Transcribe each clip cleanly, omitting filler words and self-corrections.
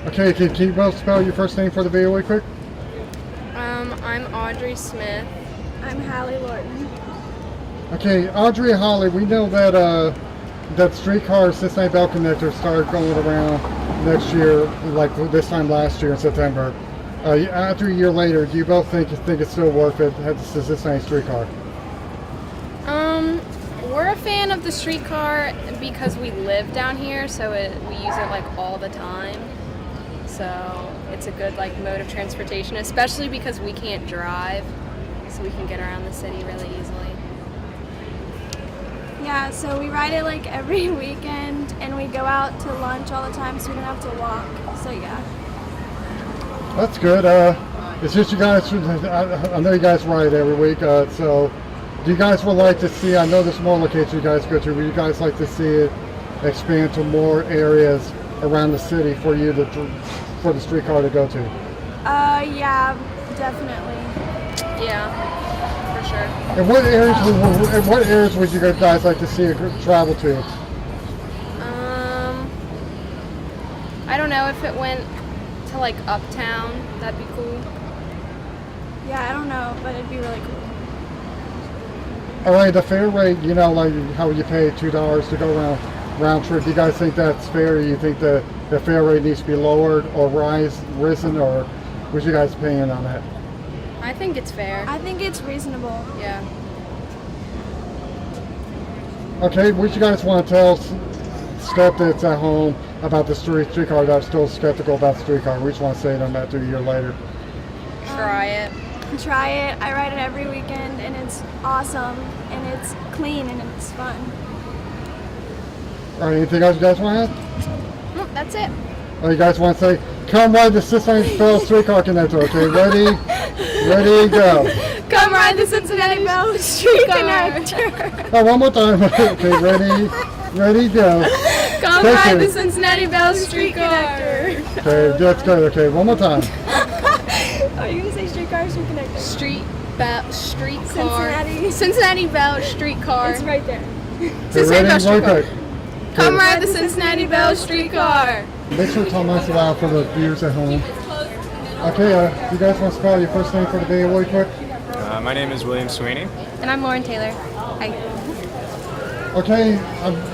Okay, can you both spell your first name for the video really quick? I'm Audrey Smith. I'm Hallie Lorton. Okay, Audrey and Holly, we know that that streetcar Cincinnati Bell connector started going around next year, like this time last year in September. After a year later, do you both think it's still worth it to have the Cincinnati streetcar? We're a fan of the streetcar because we live down here, so we use it like all the time. So it's a good like mode of transportation, especially because we can't drive, so we can get around the city really easily. Yeah, so we ride it like every weekend, and we go out to lunch all the time, so we don't have to walk. So yeah. That's good. It's just you guys. I know you guys ride every week. So, do you guys would like to see? I know there's more locations you guys go to. Would you guys like to see it expand to more areas around the city for for the streetcar to go to? Yeah, definitely. Yeah, for sure. And what areas would you guys like to see it travel to? I don't know if it went to like uptown, that'd be cool. Yeah, I don't know, but it'd be really cool. All right, the fare rate, you know, like how you pay $2 to go round trip. Do you guys think that's fair? Or you think the fare rate needs to be lowered or risen, or what's you guys' opinion on that? I think it's fair. I think it's reasonable. Yeah. Okay, what you guys want to tell stuff that's at home about the streetcar that are still skeptical about the streetcar? We just want to say them after a year later. Try it. Try it. I ride it every weekend, and it's awesome, and it's clean, and it's fun. All right, anything else you guys want to add? Nope, that's it. Oh, you guys want to say, come ride the Cincinnati Bell streetcar connector, okay? Ready, go. Come ride the Cincinnati Bell Street Connector. Oh, one more time. Okay, ready, go. Come ride the Cincinnati Bell streetcar. Okay, that's good. Okay, one more time. Oh, you're gonna say streetcar or street connector? Streetcar. Cincinnati Bell streetcar. It's right there. Cincinnati Bell streetcar. Okay. Come ride the Cincinnati Bell streetcar. Make sure to tell nice aloud for the viewers at home. Okay, you guys want to spell your first name for the video really quick? My name is William Sweeney. And I'm Lauren Taylor. Hi. Okay,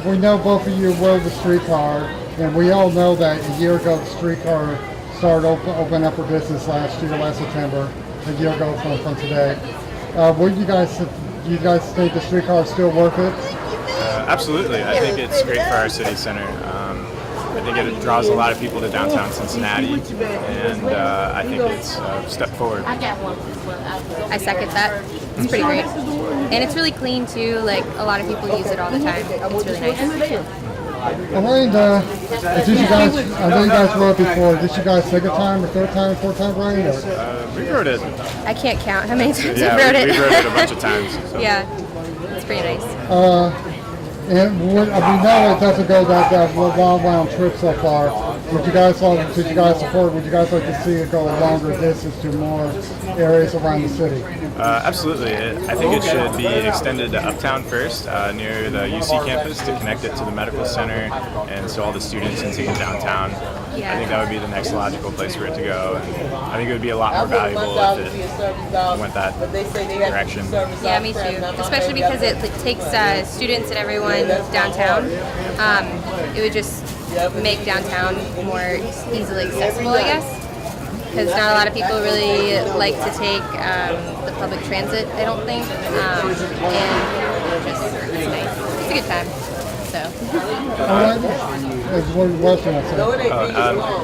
we know both of you rode the streetcar, and we all know that a year ago the streetcar started open up for business last September, a year ago from today. What do you guys think the streetcar is still worth it? Absolutely. I think it's great for our city center. I think it draws a lot of people to downtown Cincinnati, and I think it's a step forward. I second that. It's pretty great. And it's really clean too, like a lot of people use it all the time. It's really nice. All right, I know you guys rode before. Did you guys second time or third time, fourth time riding? We rode it. I can't count how many times Yeah, I've rode it. we rode it a bunch of times. So. Yeah, it's pretty nice. And we know it doesn't go that long round trip so far. Would you guys support? Would you guys like to see it go a longer distance to more areas around the city? Absolutely. I think it should be extended to Uptown first, near the UC campus, to connect it to the medical center, and so all the students can see it downtown. Yeah. I think that would be the next logical place for it to go, and I think it would be a lot more valuable if it went that direction. Yeah, me too. Especially because it takes students and everyone downtown. It would just make downtown more easily accessible, I guess. Because not a lot of people really like to take the public transit, I don't think. And it's nice. It's a good time. So.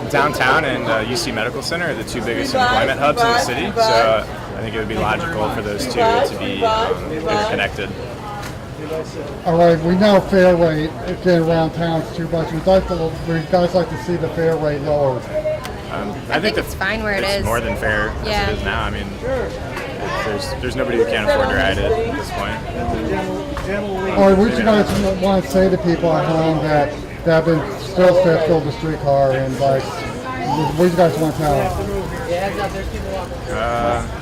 Downtown and UC Medical Center are the two biggest employment hubs in the city, so I think it would be logical for those two to be interconnected. All right, we know fare rate getting around town is too much. We'd guys like to see the fare rate lowered. I think it's fine where it is. It's more than fair as it is now. I mean, there's nobody who can't afford to ride it at this point. All right, what do you guys want to say to people at home that have been still skeptical of the streetcar, and like, what do you guys want to tell them?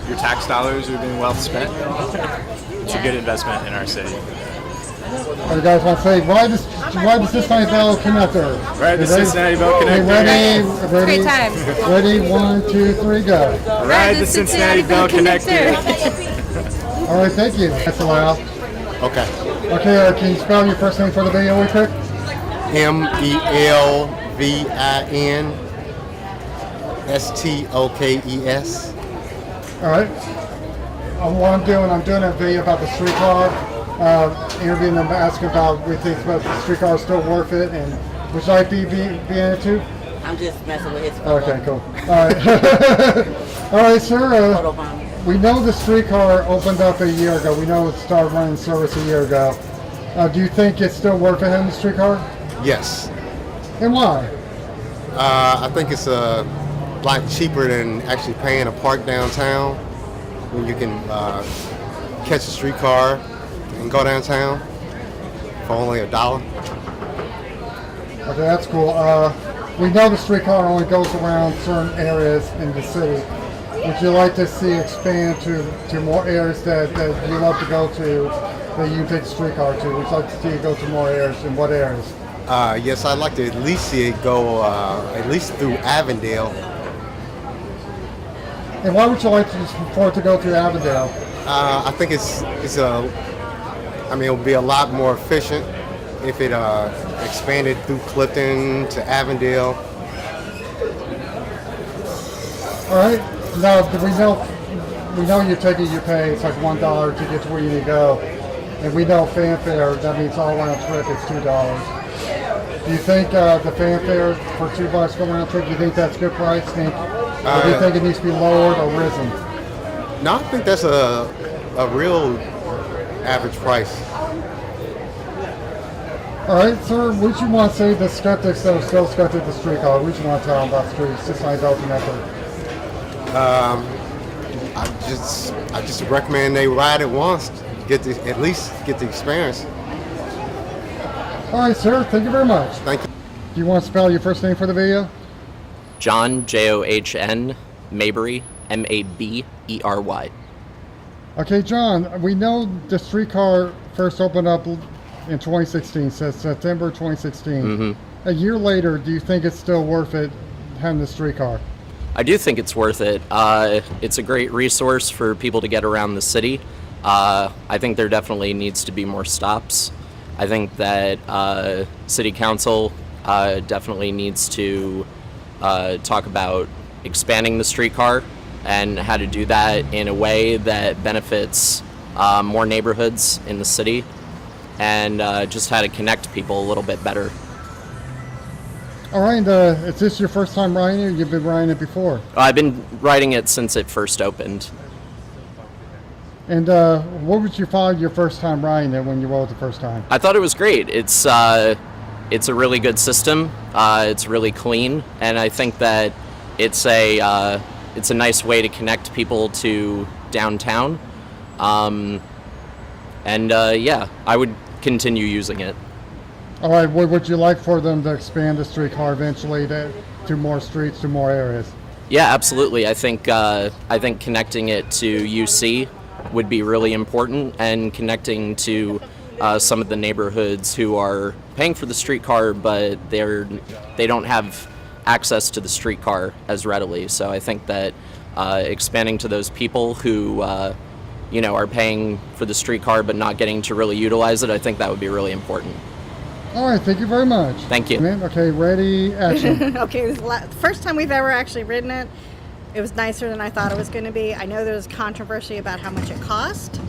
Your tax dollars are being well spent. It's a good investment in our city. You guys want to say ride the Cincinnati Bell Connector? Ride the Cincinnati Bell Okay, Connector. ready, Great time. ready, 1, 2, 3, go. Ride the Cincinnati Bell Connector. All right, thank you. That's allowed. Okay. Okay, can you spell your first name for the video real quick? MELVINSTOKES. All right. What I'm doing a video about the streetcar. Interviewing them, asking about what we think about the streetcar is still worth it, and would you like to be in it too? I'm just messing with his phone. Okay, cool. All right. All right, sir. We know the streetcar opened up a year ago. We know it started running service a year ago. Do you think it's still worth it having the streetcar? Yes. And why? I think it's a lot cheaper than actually paying a park downtown when you can catch a streetcar and go downtown for only $1. Okay, that's cool. We know the streetcar only goes around certain areas in the city. Would you like to see expand to more areas that you love to go to that you can take the streetcar to? Would you like to see it go to more areas? In what areas? Yes, I'd like to at least see it go at least through Avondale. And why would you like for it to go through Avondale? I think it'll be a lot more efficient if it expanded through Clifton to Avondale. All right. Now we know you pay. It's like $1 to get to where you need to go, and we know fanfare. That means all round trip is $2. Do you think the fanfare for $2 go round trip? Do you think that's a good price? Or do you think it needs to be lowered or risen? No, I think that's a real average price. All right, sir. What you want to say to the skeptics that are still skeptic of the streetcar? What you want to tell them about the Cincinnati Bell Connector? I just recommend they ride it once, at least get the experience. All right, sir. Thank you very much. Thank you. Do you want to spell your first name for the video? John, John, Mabry, Mabery. Okay, John. We know the streetcar first opened up in 2016. Says September 2016. Mm-hmm. A year later, do you think it's still worth it having the streetcar? I do think it's worth it. It's a great resource for people to get around the city. I think there definitely needs to be more stops. I think that City Council definitely needs to talk about expanding the streetcar and how to do that in a way that benefits more neighborhoods in the city, and just how to connect people a little bit better. All right, is this your first time riding it, or you've been riding it before? I've been riding it since it first opened. And what would you find your first time riding it when you rode it the first time? I thought it was great. It's a really good system. It's really clean, and I think that it's a nice way to connect people to downtown. Yeah, I would continue using it. All right, what would you like for them to expand the streetcar eventually to more streets, to more areas? Yeah, absolutely. I think connecting it to UC would be really important, and connecting to some of the neighborhoods who are paying for the streetcar, but they don't have access to the streetcar as readily. So I think that expanding to those people who are paying for the streetcar but not getting to really utilize it, I think that would be really important. All right, thank you very much. Thank you. Okay, ready, action. Okay, this is the first time we've ever actually ridden it. It was nicer than I thought it was going to be. I know there was controversy about how much it cost.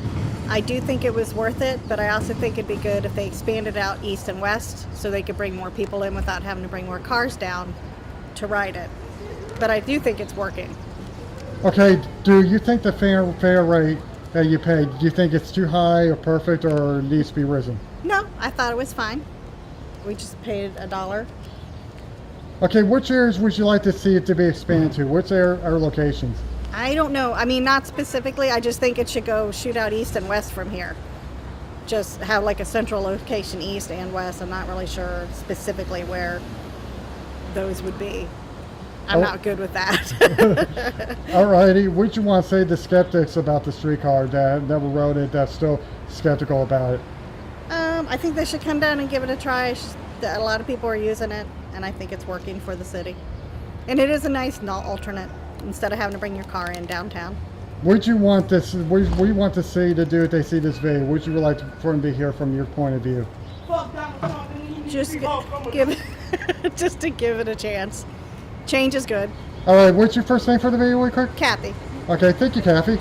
I do think it was worth it, but I also think it'd be good if they expanded out east and west so they could bring more people in without having to bring more cars down to ride it. But I do think it's working. Okay, do you think the fare rate that you paid, do you think it's too high or perfect, or needs to be risen? No, I thought it was fine. We just paid $1. Okay, which areas would you like to see it to be expanded to? Which are locations? I don't know. I mean, not specifically. I just think it should go shoot out east and west from here. Just have like a central location east and west. I'm not really sure specifically where those would be. I'm not good with that. All righty. What you want to say to skeptics about the streetcar that never rode it, that's still skeptical about it? I think they should come down and give it a try. A lot of people are using it, and I think it's working for the city. And it is a nice alternate instead of having to bring your car in downtown. Would you want this? What do you want the city to do if they see this video? Would you like for them to hear from your point of view? Just give it, just to give it a chance. Change is good. All right. What's your first name for the video, really quick? Kathy. Okay. Thank you, Kathy.